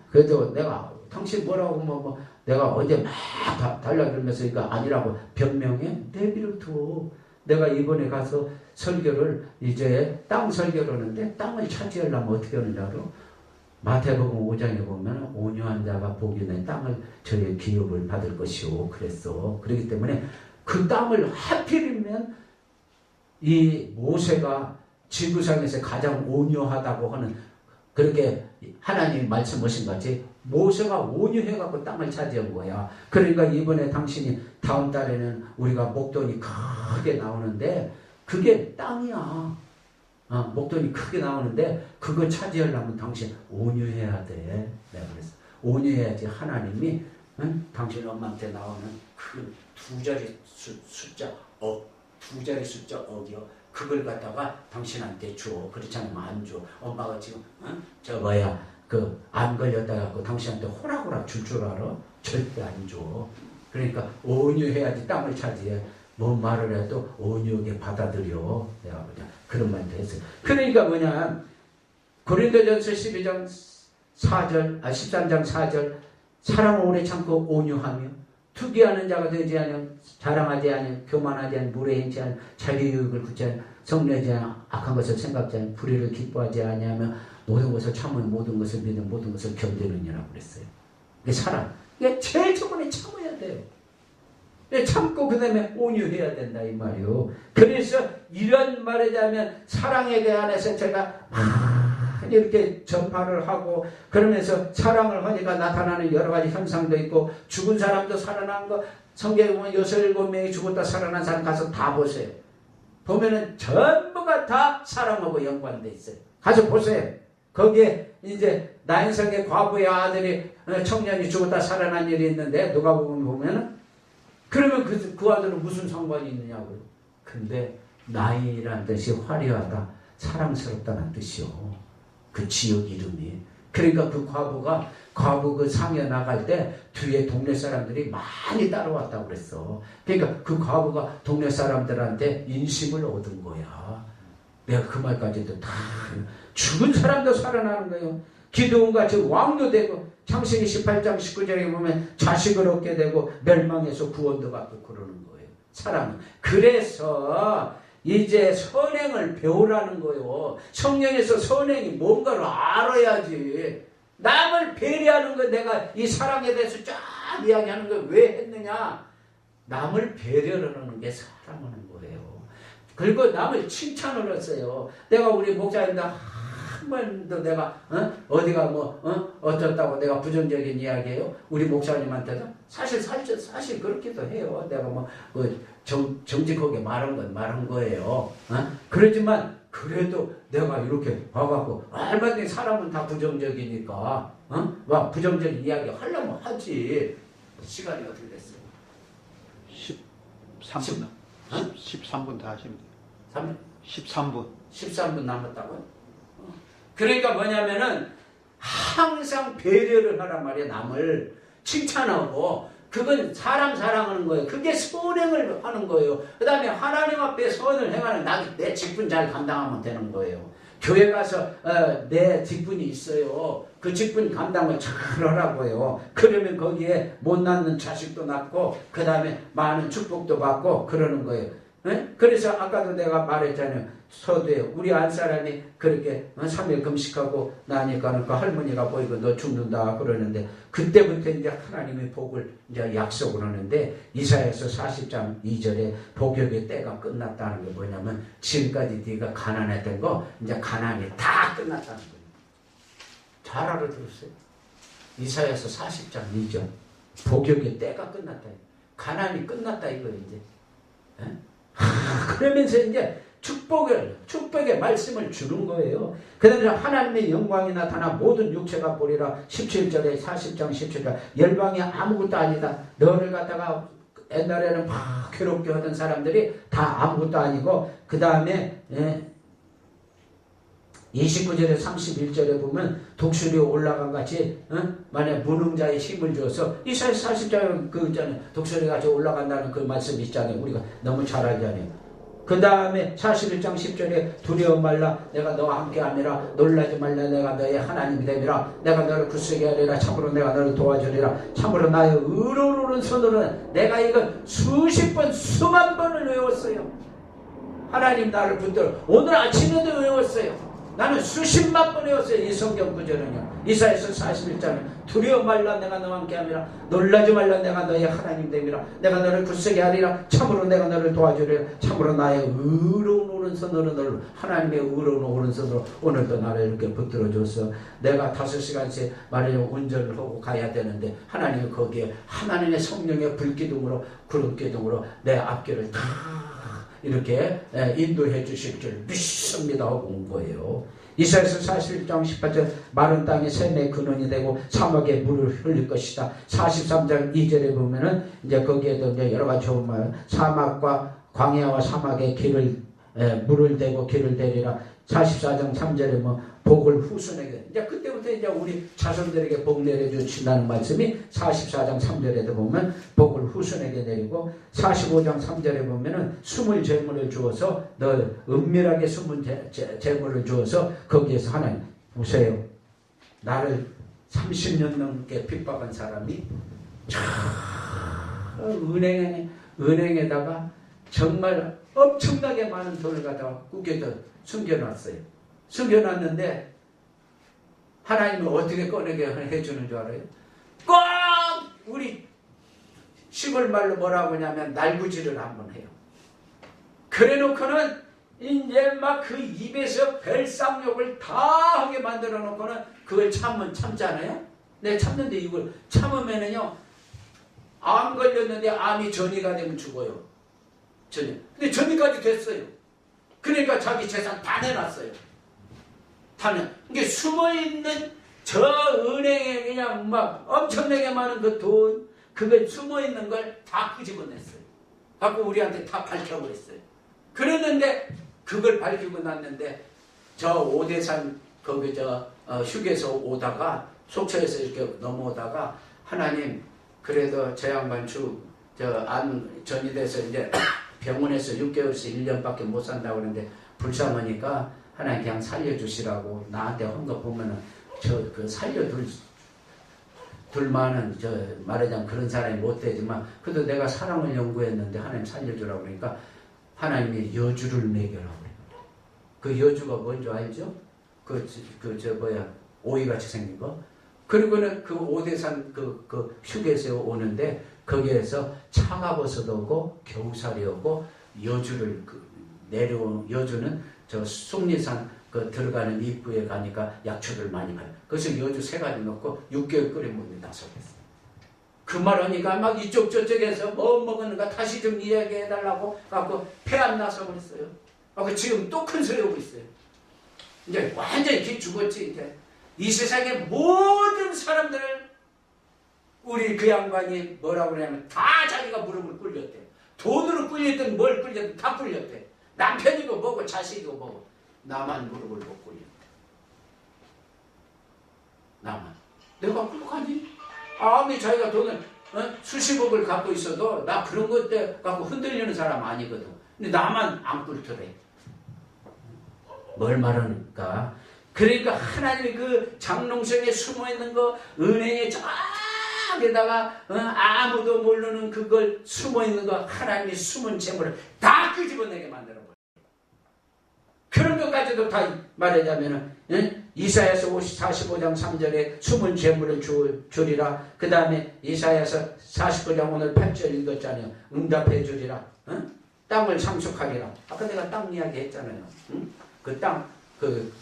그래도 내가 당신 뭐라고 내가 어제 막 달라들면서 이거 아니라고 변명해? 내비를 둬. 내가 이번에 가서 설교를 이제 땅 설교를 하는데 땅을 차지하려면 어떻게 하는지 알아? 마태복음 5장에 보면 온유한 자가 복이 있는 땅을 저의 기업을 받을 것이오 그랬어. 그렇기 때문에 그 땅을 하필이면 이 모세가 지구상에서 가장 온유하다고 하는 그렇게 하나님이 말씀하신 거지. 모세가 온유해갖고 땅을 차지한 거야. 그러니까 이번에 당신이 다음 달에는 우리가 목돈이 크게 나오는데 그게 땅이야. 목돈이 크게 나오는데 그거 차지하려면 당신 온유해야 돼. 내가 그랬어. 온유해야지 하나님이 당신 엄마한테 나오는 그 두 자리 숫자 두 자리 숫자 억이요. 그걸 갖다가 당신한테 줘. 그렇지 않으면 안 줘. 엄마가 지금 암 걸렸다 갖고 당신한테 호락호락 줄 알아? 절대 안 줘. 그러니까 온유해야지 땅을 차지해. 뭔 말을 해도 온유하게 받아들여. 내가 보자. 그런 말도 했어요. 그러니까 뭐냐. 고린도전서 12장 4절, 13장 4절. 사랑을 오래 참고 온유하며 투기하는 자가 되지 않으며 자랑하지 않으며 교만하지 않으며 물에 행치 않으며 자기 유익을 굳지 않으며 성내지 않으며 악한 것을 생각지 않으며 불의를 기뻐하지 아니하며 모든 것을 참으며 모든 것을 믿으며 모든 것을 견디느니라고 그랬어요. 이게 사랑. 이게 제일 저번에 참아야 돼요. 참고 그 다음에 온유해야 된다 이 말이요. 그래서 이런 말하자면 사랑에 대한해서 제가 이렇게 전파를 하고 그러면서 사랑을 하니까 나타나는 여러 가지 현상도 있고 죽은 사람도 살아난 거 성경에 보면 6, 7명이 죽었다 살아난 사람 가서 다 보세요. 보면은 전부가 다 사랑하고 연관돼 있어요. 가서 보세요. 거기에 이제 나인성의 과부의 아들이 청년이 죽었다 살아난 일이 있는데 누가 보면은 그러면 그 아들은 무슨 상관이 있느냐고요. 근데 나인이라는 뜻이 화려하다, 사랑스럽다는 뜻이요. 그 지역 이름이. 그러니까 그 과부 그 상에 나갈 때 뒤에 동네 사람들이 많이 따라왔다고 그랬어. 그러니까 그 과부가 동네 사람들한테 인심을 얻은 거야. 내가 그 말까지도 다 죽은 사람도 살아나는 거예요. 기드온같이 왕도 되고 창세기 18장 19절에 보면 자식을 얻게 되고 멸망해서 구원도 받고 그러는 거예요. 사랑은. 그래서 이제 선행을 배우라는 거예요. 성령에서 선행이 뭔가를 알아야지. 남을 배려하는 거 내가 이 사랑에 대해서 쫙 이야기하는 거 왜 했느냐. 남을 배려를 하는 게 사랑하는 거예요. 그리고 남을 칭찬을 했어요. 내가 우리 목사님들 한 번도 내가 어디가 어쩌다고 내가 부정적인 이야기해요. 우리 목사님한테도 사실 그렇기도 해요. 내가 정직하게 말한 건 말한 거예요. 그러지만 그래도 내가 이렇게 봐갖고 얼마든지 사람은 다 부정적이니까 막 부정적인 이야기 하려면 하지. 시간이 어떻게 됐어요? 13분. 13분 다 하시면 돼요. 13분 남았다고요? 그러니까 뭐냐면은 항상 배려를 하란 말이야. 남을 칭찬하고 그건 사람 사랑하는 거예요. 그게 선행을 하는 거예요. 그 다음에 하나님 앞에 선을 행하는 내 직분 잘 감당하면 되는 거예요. 교회 가서 내 직분이 있어요. 그 직분 감당을 잘 하라고요. 그러면 거기에 못 낳는 자식도 낳고 그 다음에 많은 축복도 받고 그러는 거예요. 그래서 아까도 내가 말했잖아요. 서두에 우리 안사람이 그렇게 3일 금식하고 나니까는 그 할머니가 보이고 너 죽는다 그러는데 그때부터 이제 하나님의 복을 이제 약속을 하는데 이사야서 40장 2절에 복역의 때가 끝났다는 게 뭐냐면 지금까지 네가 가난했던 거 이제 가난이 다 끝났다는 거예요. 잘 알아들었어요. 이사야서 40장 2절 복역의 때가 끝났다. 가난이 끝났다 이거예요 이제. 그러면서 이제 축복의 말씀을 주는 거예요. 그다음에 하나님의 영광이 나타나 모든 육체가 보리라. 17절에 40장 17절 열방이 아무것도 아니다. 너를 갖다가 옛날에는 막 괴롭게 하던 사람들이 다 아무것도 아니고 그 다음에 29절에 31절에 보면 독수리 올라간 같이 만약 무능자의 힘을 줘서 이사야 40장 그 있잖아요. 독수리 같이 올라간다는 그 말씀 있잖아요. 우리가 너무 잘 알잖아요. 그 다음에 41장 10절에 두려워 말라 내가 너와 함께함이라 놀라지 말라 내가 너의 하나님이 됨이라 내가 너를 굳세게 하리라 참으로 내가 너를 도와주리라 참으로 나의 의로운 손으로는 내가 이걸 수십 번 수만 번을 외웠어요. 하나님 나를 붙들어 오늘 아침에도 외웠어요. 나는 수십만 번 외웠어요. 이 성경 구절은요. 이사야서 41장에 두려워 말라 내가 너와 함께함이라 놀라지 말라 내가 너의 하나님 됨이라 내가 너를 굳세게 하리라 참으로 내가 너를 도와주리라 참으로 나의 의로운 오른손으로 너를 하나님의 의로운 오른손으로 오늘도 나를 이렇게 붙들어줘서 내가 5시간씩 말하자면 운전을 하고 가야 되는데 하나님은 거기에 하나님의 성령의 불기둥으로 구름기둥으로 내 앞길을 다 이렇게 인도해 주실 줄 믿습니다 하고 온 거예요. 이사야서 41장 18절 마른 땅에 샘의 근원이 되고 사막에 물을 흘릴 것이다. 43장 2절에 보면은 이제 거기에도 이제 여러 가지 좋은 말 사막과 광야와 사막에 물을 대고 길을 대리라. 44장 3절에 뭐 복을 후손에게 이제 그때부터 이제 우리 자손들에게 복 내려주신다는 말씀이 44장 3절에도 보면 복을 후손에게 내리고 45장 3절에 보면은 숨을 재물을 주어서 너 은밀하게 숨은 재물을 주어서 거기에서 하나님 보세요. 나를 30년 넘게 핍박한 사람이 은행에다가 정말 엄청나게 많은 돈을 갖다가 구겨져 숨겨놨어요. 숨겨놨는데 하나님은 어떻게 꺼내게 해주는 줄 알아요? 꼭 우리 시골 말로 뭐라고 하냐면 날구질을 한번 해요. 그래놓고는 이제 막 그 입에서 벨상욕을 다 하게 만들어 놓고는 그걸 참잖아요. 네, 참는데 이걸 참으면은요 암 걸렸는데 암이 전이가 되면 죽어요. 전이. 근데 전이까지 됐어요. 그러니까 자기 재산 다 내놨어요. 이게 숨어있는 저 은행에 그냥 막 엄청나게 많은 그 돈, 그걸 숨어있는 걸 다 끄집어냈어요. 갖고 우리한테 다 밝혀버렸어요. 그랬는데, 그걸 밝히고 났는데, 저 오대산, 거기 휴게소 오다가, 속초에서 이렇게 넘어오다가, 하나님, 그래도 저 양반 전이 돼서 이제 병원에서 6개월에서 1년밖에 못 산다고 그러는데, 불쌍하니까, 하나님 그냥 살려주시라고 나한테 한 거 보면은 그 살려둘 만은 말하자면 그런 사람이 못 되지만 그래도 내가 사랑을 연구했는데 하나님 살려주라고 그러니까 하나님이 여주를 먹여라고 그래요. 그 여주가 뭔지 알죠? 오이같이 생긴 거. 그리고는 그 오대산 그 휴게소에 오는데 거기에서 차가버섯 오고 겨우살이 오고 여주를 내려온 여주는 저 속리산 들어가는 입구에 가니까 약초를 많이 봐요. 그래서 여주 3가지 넣고 6개월 끓여 먹는 나서겠어요. 그 말 하니까 막 이쪽 저쪽에서 뭐 먹었는가 다시 좀 이야기해달라고 갖고 폐 안 나서 그랬어요. 지금 또 큰 소리 오고 있어요. 이제 완전히 기 죽었지. 이제 이 세상의 모든 사람들을 우리 그 양반이 뭐라고 그러냐면 다 자기가 무릎을 꿇렸대. 돈으로 꿇렸든 뭘 꿇렸든 다 꿇렸대. 남편이고 뭐고 자식이고 뭐고 나만 무릎을 못 꿇렸대. 나만. 내가 꿀룩하니? 아무리 자기가 돈을 수십억을 갖고 있어도 나 그런 것 때 갖고 흔들리는 사람 아니거든. 근데 나만 안 꿇더래. 뭘 말하니까? 그러니까 하나님이 그 장롱성에 숨어있는 거 은행에 저기다가 아무도 모르는 그걸 숨어있는 거 하나님이 숨은 재물을 다 끄집어내게 만들어버려. 그런 것까지도 다 말하자면은 이사야서 45장 3절에 숨은 재물을 주리라. 그 다음에 이사야서 49장 오늘 8절 읽었잖아요. 응답해 주리라. 땅을 상속하리라. 아까 내가 땅 이야기 했잖아요. 그 땅, 그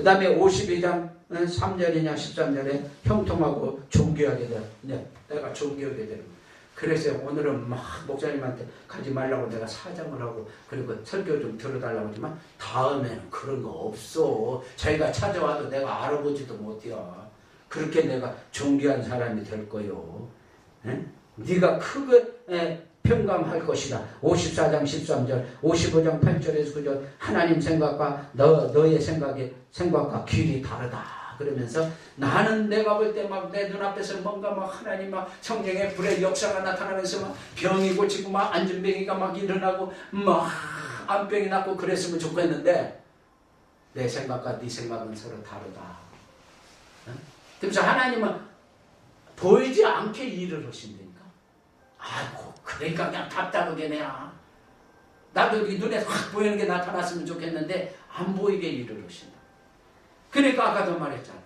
다음에 52장 3절이냐 13절에 형통하고 존귀하게 돼. 내가 존귀하게 되는 거예요. 그래서 오늘은 막 목사님한테 가지 말라고 내가 사정을 하고 그리고 설교 좀 들어달라고 하지만 다음에는 그런 거 없어. 자기가 찾아와도 내가 알아보지도 못해요. 그렇게 내가 존귀한 사람이 될 거요. 네가 크게 평감할 것이다. 54장 13절 55장 8절에서 9절 하나님 생각과 너의 생각과 길이 다르다. 그러면서 나는 내가 볼 때 막 내 눈앞에서 뭔가 막 하나님 막 성경의 불의 역사가 나타나면서 막 병이 고치고 막 안진병이가 막 일어나고 막 암병이 낫고 그랬으면 좋겠는데 내 생각과 네 생각은 서로 다르다. 그래서 하나님은 보이지 않게 일을 하신다니까. 아이고 그러니까 그냥 답답하게 내야. 나도 네 눈에 확 보이는 게 나타났으면 좋겠는데 안 보이게 일을 하신다. 그러니까 아까도 말했잖아.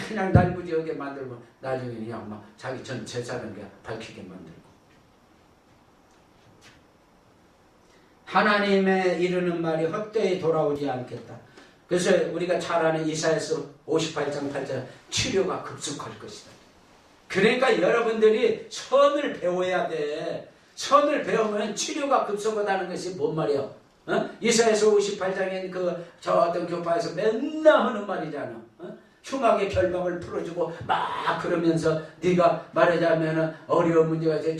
그냥 날부지하게 만들고 나중에 그냥 막 자기 전 재산을 그냥 밝히게 만들고. 하나님의 이르는 말이 헛되이 돌아오지 않겠다. 그래서 우리가 잘 아는 이사야서 58장 8절 치료가 급속할 것이다. 그러니까 여러분들이 선을 배워야 돼. 선을 배우면 치료가 급속하다는 것이 뭔 말이야? 이사야서 58장엔 저 어떤 교파에서 맨날 하는 말이잖아. 흉악의 결박을 풀어주고 막 그러면서 네가 말하자면 어려운 문제가 이제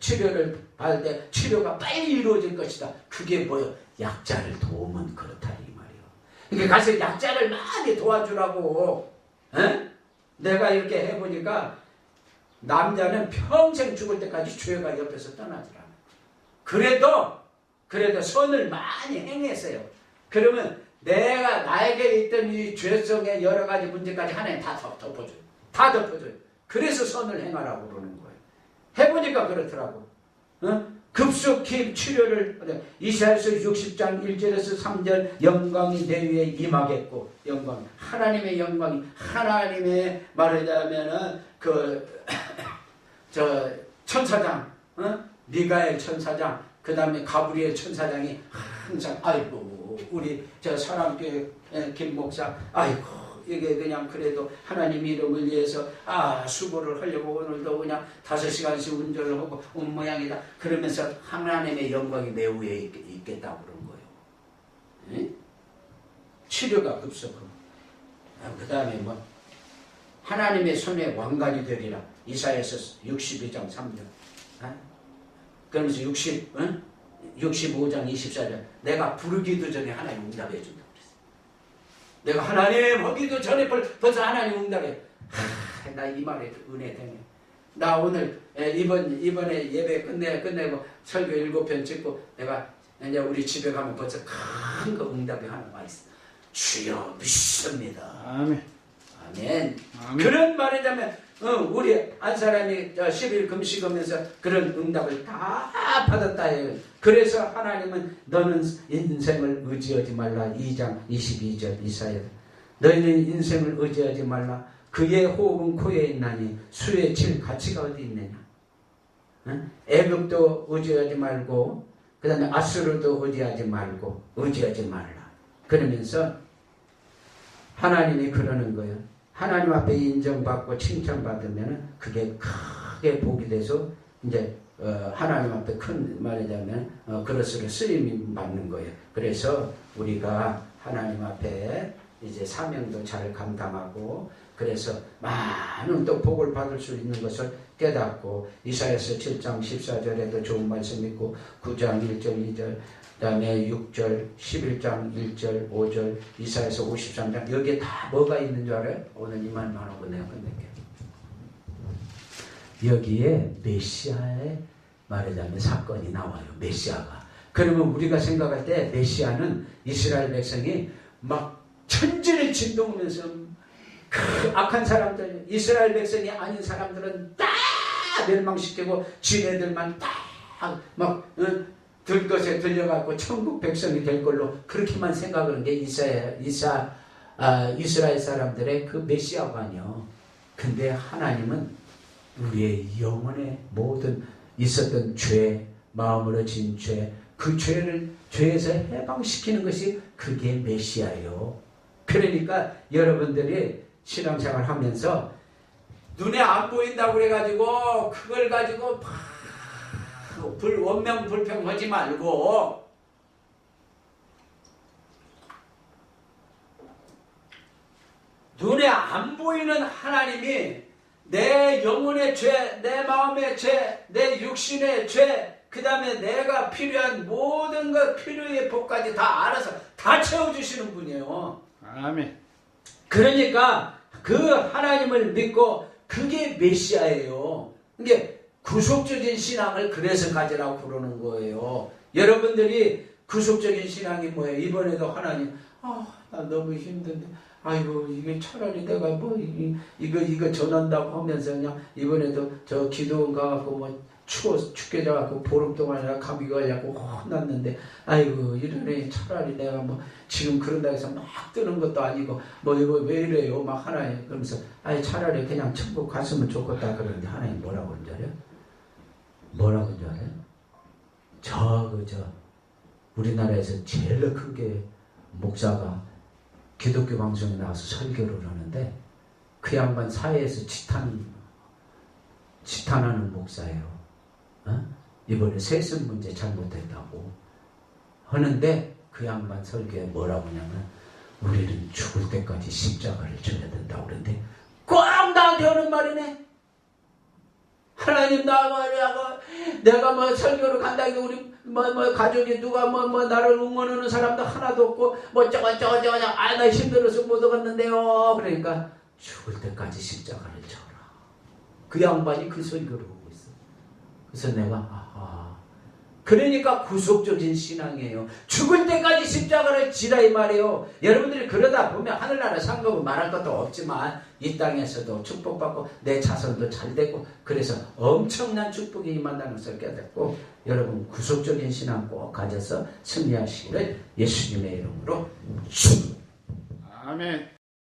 치료를 받을 때 치료가 빨리 이루어질 것이다. 그게 뭐야? 약자를 도우면 그렇다 이 말이야. 그러니까 가서 약자를 많이 도와주라고. 내가 이렇게 해보니까 남자는 평생 죽을 때까지 죄가 옆에서 떠나질 않아. 그래도 선을 많이 행했어요. 그러면 내가 나에게 있던 이 죄성의 여러 가지 문제까지 하나님 다 덮어줘요. 다 덮어줘요. 그래서 선을 행하라고 그러는 거예요. 해보니까 그렇더라고. 급속히 치료를 이사야서 60장 1절에서 3절 영광이 내 위에 임하겠고 영광 하나님의 영광이 하나님의 말하자면은 저 천사장 미가엘 천사장 그 다음에 가브리엘 천사장이 항상 아이고 우리 저 사랑교회 김 목사 아이고 이게 그냥 그래도 하나님 이름을 위해서 수고를 하려고 오늘도 그냥 5시간씩 운전을 하고 온 모양이다. 그러면서 하나님의 영광이 내 위에 있겠다고 그런 거예요. 네? 치료가 급속하고 그 다음에 뭐 하나님의 손에 왕관이 되리라. 이사야서 62장 3절. 그러면서 65장 24절. 내가 부르기도 전에 하나님 응답해 준다 그랬어. 내가 하나님 하기도 전에 벌써 하나님 응답해. 나 이 말에 은혜 되네. 나 오늘 이번에 예배 끝내고 설교 7편 찍고 내가 이제 우리 집에 가면 벌써 큰 거 응답이 하나 와 있어. 주여 믿습니다. 아멘. 아멘. 그런 말이자면 우리 한 사람이 10일 금식하면서 그런 응답을 다 받았다 해요. 그래서 하나님은 너는 인생을 의지하지 말라. 2장 22절 이사야. 너희는 인생을 의지하지 말라. 그의 호흡은 코에 있나니 수에 칠 가치가 어디 있느냐. 애굽도 의지하지 말고 그 다음에 아수르도 의지하지 말라. 그러면서 하나님이 그러는 거예요. 하나님 앞에 인정받고 칭찬받으면 그게 크게 복이 돼서 이제 하나님 앞에 큰 말하자면 그릇으로 쓰임이 받는 거예요. 그래서 우리가 하나님 앞에 이제 사명도 잘 감당하고 그래서 많은 또 복을 받을 수 있는 것을 깨닫고 이사야서 7장 14절에도 좋은 말씀 있고 9장 1절 2절 그 다음에 6절 11장 1절 5절 이사야서 53장 여기에 다 뭐가 있는 줄 알아요? 오늘 이만 하고 내가 끝낼게요. 여기에 메시아의 말하자면 사건이 나와요. 메시아가. 그러면 우리가 생각할 때 메시아는 이스라엘 백성이 막 천지를 진동하면서 그 악한 사람들 이스라엘 백성이 아닌 사람들은 다 멸망시키고 지네들만 딱 막 들것에 들려갖고 천국 백성이 될 걸로 그렇게만 생각하는 게 이스라엘 사람들의 그 메시아관이요. 근데 하나님은 우리의 영혼의 모든 있었던 죄, 마음으로 진 죄, 그 죄에서 해방시키는 것이 그게 메시아예요. 그러니까 여러분들이 신앙생활 하면서 눈에 안 보인다고 그래가지고 그걸 가지고 원명불평하지 말고 눈에 안 보이는 하나님이 내 영혼의 죄, 내 마음의 죄, 내 육신의 죄, 그 다음에 내가 필요한 모든 것 필요의 복까지 다 알아서 다 채워주시는 분이에요. 아멘. 그러니까 그 하나님을 믿고 그게 메시아예요. 이게 구속적인 신앙을 그래서 가지라고 그러는 거예요. 여러분들이 구속적인 신앙이 뭐예요? 이번에도 하나님, 나 너무 힘든데, 아이고, 이게 차라리 내가 뭐, 이거 전한다고 하면서 그냥 이번에도 저 기도원 가갖고 뭐 춥게 자갖고 보름 동안이나 감기 걸려갖고 혼났는데, 아이고, 이러네. 차라리 내가 뭐 지금 그런다 해서 막 뜨는 것도 아니고, 뭐 이거 왜 이래요? 막 하나님. 그러면서, 차라리 그냥 천국 갔으면 좋겠다. 그러는데 하나님 뭐라고 하는 줄 알아요? 뭐라고 하는 줄 알아요? 우리나라에서 제일 크게 목사가 기독교 방송에 나와서 설교를 하는데 그 양반 사회에서 지탄하는 목사예요. 이번에 세습 문제 잘못했다고 하는데 그 양반 설교에 뭐라고 하냐면 우리는 죽을 때까지 십자가를 져야 된다고 그러는데 꼭 나한테 하는 말이네. 하나님 나 말이야 내가 뭐 설교를 간다고 우리 뭐 가족이 누가 뭐 나를 응원하는 사람도 하나도 없고 뭐 저거 나 힘들어서 못 오겠는데요. 그러니까 죽을 때까지 십자가를 져라. 그 양반이 그 설교를 하고 있어. 그래서 내가 그러니까 구속적인 신앙이에요. 죽을 때까지 십자가를 지라 이 말이에요. 여러분들이 그러다 보면 하늘나라 상급은 말할 것도 없지만 이 땅에서도 축복받고 내 자손도 잘 되고 그래서 엄청난 축복이 임한다는 것을 깨닫고 여러분 구속적인 신앙 꼭 가져서 승리하시기를 예수님의 이름으로 축복합니다. 아멘.